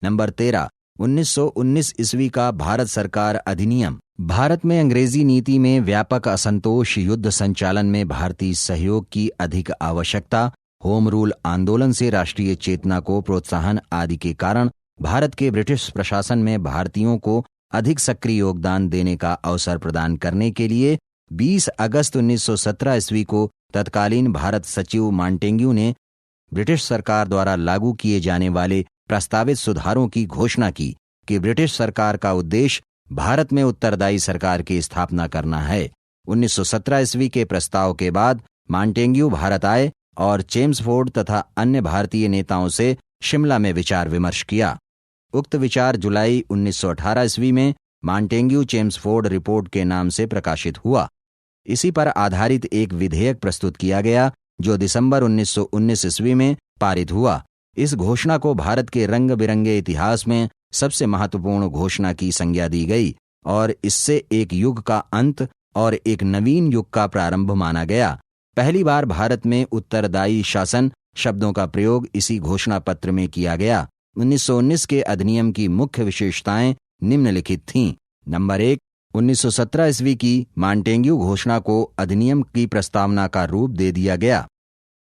Number 13, 1919 ईस्वी का भारत सरकार अधिनियम। भारत में अंग्रेजी नीति में व्यापक असंतोष, युद्ध संचालन में भारतीय सहयोग की अधिक आवश्यकता, होम रूल आंदोलन से राष्ट्रीय चेतना को प्रोत्साहन आदि के कारण भारत के ब्रिटिश प्रशासन में भारतीयों को अधिक सक्रिय योगदान देने का अवसर प्रदान करने के लिए 20 अगस्त 1917 ईस्वी को तत्कालीन भारत सचिव मॉन्टेग्यू ने ब्रिटिश सरकार द्वारा लागू किए जाने वाले प्रस्तावित सुधारों की घोषणा की कि ब्रिटिश सरकार का उद्देश्य भारत में उत्तरदायी सरकार की स्थापना करना है। 1917 ईस्वी के प्रस्ताव के बाद मॉन्टेग्यू भारत आए और चेम्सफोर्ड तथा अन्य भारतीय नेताओं से शिमला में विचार विमर्श किया। उक्त विचार जुलाई 1918 ईस्वी में मॉन्टेग्यू चेम्सफोर्ड रिपोर्ट के नाम से प्रकाशित हुआ। इसी पर आधारित एक विधेयक प्रस्तुत किया गया जो दिसंबर 1919 ईस्वी में पारित हुआ। इस घोषणा को भारत के रंग बिरंगे इतिहास में सबसे महत्वपूर्ण घोषणा की संज्ञा दी गई और इससे एक युग का अंत और एक नवीन युग का प्रारंभ माना गया। पहली बार भारत में उत्तरदायी शासन शब्दों का प्रयोग इसी घोषणा पत्र में किया गया। 1919 के अधिनियम की मुख्य विशेषताएं निम्नलिखित थीं। नंबर 1, 1917 ईस्वी की मॉन्टेग्यू घोषणा को अधिनियम की प्रस्तावना का रूप दे दिया गया।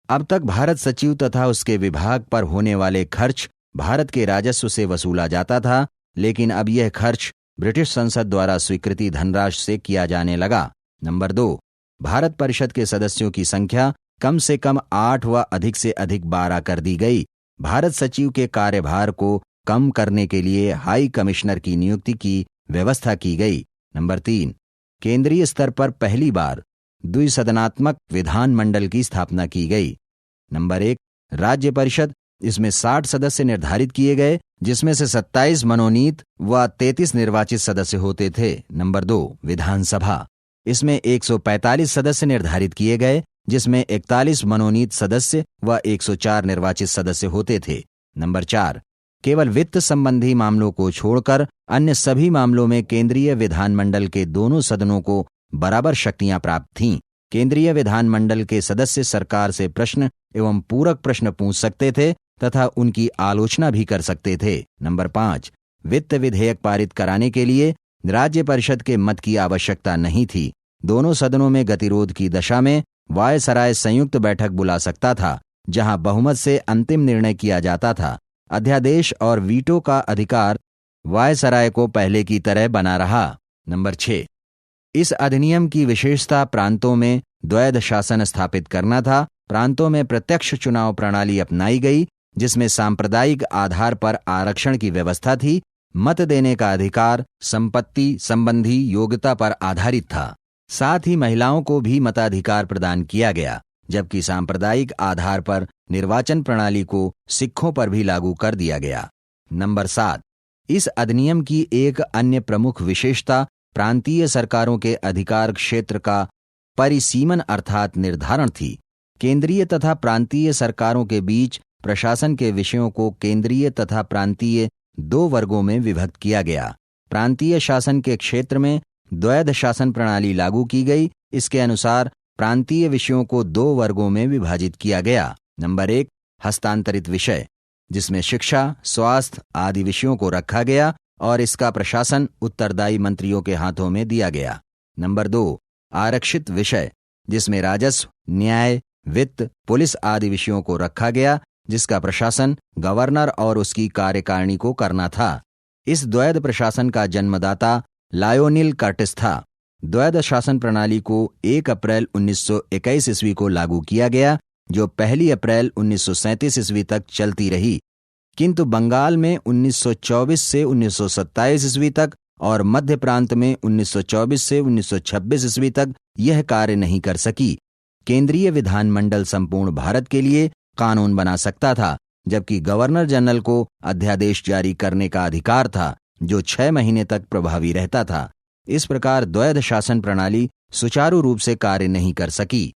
अब तक भारत सचिव तथा उसके विभाग पर होने वाले खर्च भारत के राजस्व से वसूला जाता था, लेकिन अब यह खर्च ब्रिटिश संसद द्वारा स्वीकृति धनराशि से किया जाने लगा। नंबर 2, भारत परिषद के सदस्यों की संख्या कम से कम 8 व अधिक से अधिक 12 कर दी गई। भारत सचिव के कार्यभार को कम करने के लिए हाई कमिश्नर की नियुक्ति की व्यवस्था की गई। नंबर 3, केंद्रीय स्तर पर पहली बार द्विसदनात्मक विधानमंडल की स्थापना की गई। नंबर 1, राज्य परिषद, इसमें 60 सदस्य निर्धारित किए गए, जिसमें से 27 मनोनीत व 33 निर्वाचित सदस्य होते थे। नंबर 2, विधानसभा, इसमें 145 सदस्य निर्धारित किए गए, जिसमें 41 मनोनीत सदस्य व 104 निर्वाचित सदस्य होते थे। नंबर 4, केवल वित्त संबंधी मामलों को छोड़कर अन्य सभी मामलों में केंद्रीय विधानमंडल के दोनों सदनों को बराबर शक्तियां प्राप्त थीं। केंद्रीय विधानमंडल के सदस्य सरकार से प्रश्न एवं पूरक प्रश्न पूछ सकते थे तथा उनकी आलोचना भी कर सकते थे। नंबर 5, वित्त विधेयक पारित कराने के लिए राज्य परिषद के मत की आवश्यकता नहीं थी। दोनों सदनों में गतिरोध की दशा में वायसराय संयुक्त बैठक बुला सकता था, जहां बहुमत से अंतिम निर्णय किया जाता था। अध्यादेश और वीटो का अधिकार वायसराय को पहले की तरह बना रहा। नंबर 6, इस अधिनियम की विशेषता प्रांतों में द्वैध शासन स्थापित करना था। प्रांतों में प्रत्यक्ष चुनाव प्रणाली अपनाई गई, जिसमें सांप्रदायिक आधार पर आरक्षण की व्यवस्था थी। मत देने का अधिकार संपत्ति संबंधी योग्यता पर आधारित था। साथ ही महिलाओं को भी मताधिकार प्रदान किया गया, जबकि सांप्रदायिक आधार पर निर्वाचन प्रणाली को सिखों पर भी लागू कर दिया गया। नंबर 7, इस अधिनियम की एक अन्य प्रमुख विशेषता प्रांतीय सरकारों के अधिकार क्षेत्र का परिसीमन अर्थात निर्धारण थी। केंद्रीय तथा प्रांतीय सरकारों के बीच प्रशासन के विषयों को केंद्रीय तथा प्रांतीय 2 वर्गों में विभक्त किया गया। प्रांतीय शासन के क्षेत्र में द्वैध शासन प्रणाली लागू की गई। इसके अनुसार प्रांतीय विषयों को 2 वर्गों में विभाजित किया गया। नंबर 1, हस्तांतरित विषय, जिसमें शिक्षा, स्वास्थ्य आदि विषयों को रखा गया और इसका प्रशासन उत्तरदायी मंत्रियों के हाथों में दिया गया। नंबर 2, आरक्षित विषय, जिसमें राजस्व, न्याय, वित्त, पुलिस आदि विषयों को रखा गया, जिसका प्रशासन गवर्नर और उसकी कार्यकारिणी को करना था। इस द्वैध प्रशासन का जन्मदाता लायोनिल कर्टिस था। द्वैध शासन प्रणाली को 1 अप्रैल 1921 ईस्वी को लागू किया गया, जो 1 अप्रैल 1937 ईस्वी तक चलती रही, किंतु बंगाल में 1924 से 1927 ईस्वी तक और मध्य प्रांत में 1924 से 1926 ईस्वी तक यह कार्य नहीं कर सकी। केंद्रीय विधानमंडल संपूर्ण भारत के लिए कानून बना सकता था, जबकि गवर्नर जनरल को अध्यादेश जारी करने का अधिकार था, जो 6 महीने तक प्रभावी रहता था। इस प्रकार द्वैध शासन प्रणाली सुचारू रूप से कार्य नहीं कर सकी।